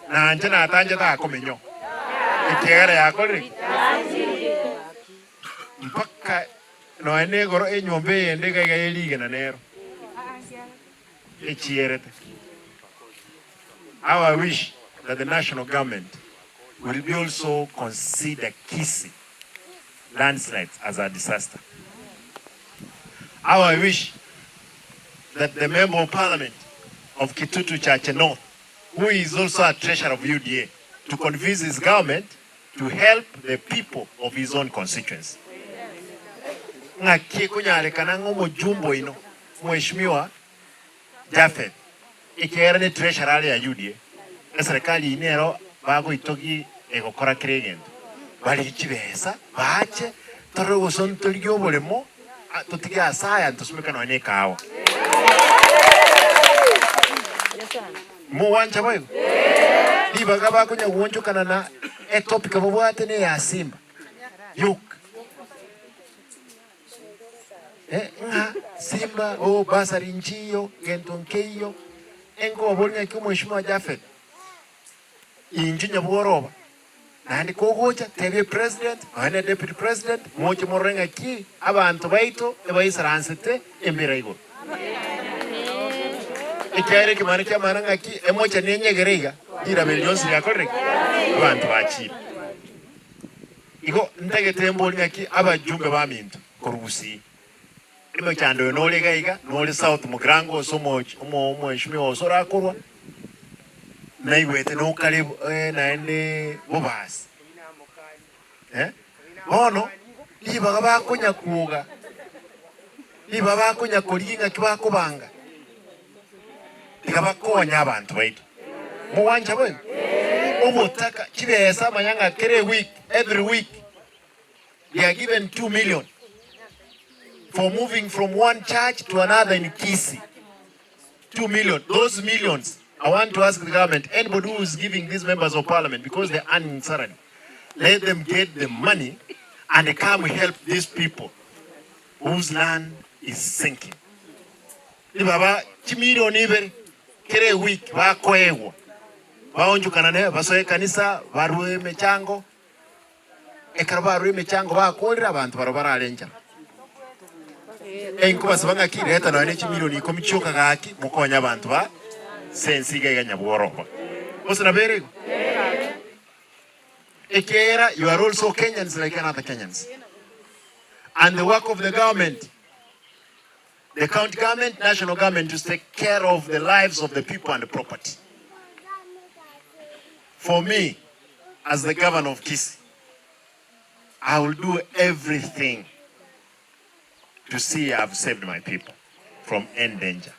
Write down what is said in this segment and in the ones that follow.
na anje na atanje ta komenyo ikere yakori mpaka no ene goro enyombe ende ga elige na nero echierete. How I wish that the national government will be also consider Kisii landslides as a disaster. How I wish that the member of parliament of Kitutu Chache North, who is also a treasurer of UDA, to convince his government to help the people of his own constituency. Ngaki kunyale kanango mojumbo ino, Mheshimiwa Japhet, ikera ni treasurer ya UDA. Serikali inero bago itoki egokora kirigendo. Bali kibesa, bache, toro gosonto ligyo bolemo, tutiki asaya ntusumika no ene kawa. Muwanja boyo. Libaga bakunya uwonjo kana na topic bobwate ne ya Simba. Yuk. Simba basari nchiyo gentonkeyo engo obonya ki Mheshimiwa Japhet injinya bworoba nandi kogocha tebe president ane deputy president moche morenga ki abantu baito ebaisaransete embera igo ikere ki mari maranga ki emocha nenyegerega ira millions ya korrect abantu bachi igo ndage tembo nyaki abajumbe baminto korusi imo chando nole gaiga nole south mugrango somo Mheshimiwa osora korwa na iwete no kale naende bobasi ono libaga bakonya kuoga libaga bakonya kolinga kibakobanga libakonya abantu baitu muwanja bwe obotaka kibesa manyanga kere week every week they are given 2 million for moving from one church to another in Kisii. 2 million. Those millions, I want to ask the government, anybody who is giving these members of parliament, because they are earning salary, let them get the money and come help these people whose land is sinking. Baba, chimiro nibe kere week ba koewa. Baonju kanane basoe kanisa barue mechango. Ekaraba barue mechango ba kolira abantu barabara alenja. Enkuba sabanga kireta na ane chimilioni komichoka gaki mukonya abantu ba sensiga iganya bworoba. Osina berego. Ekera, you are also Kenyans like other Kenyans. And the work of the government, the county government, national government, to take care of the lives of the people and the property. For me, as the governor of Kisii, I will do everything to see I've saved my people from end danger.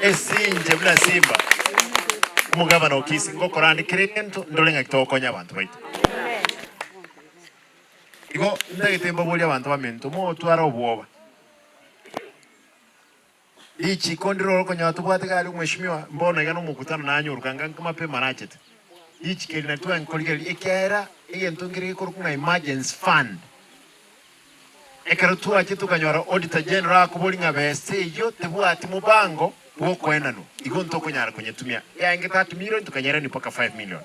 Esinje bula Simba. Umugabana wa Kisii ngoko randi kirento ndolenga kitokonya abantu baitu. Igo ndagitemba boli abantu bamento mo twara obwoba. Ichi kondiro konya watu bwate gali Mheshimiwa mbona igano mukutano nanyuruka nganga pe marachete. Ichi kelina tuwa nkoligeli ekera eyentongere ko kunga emergency fund. Ekarutua chitu kanyora auditor general kubolinga bese yo tebwati mubango bwo kwenano igo ntoko nyara kunyetumia ya ngeta 3 million tukanyera ni paka 5 million.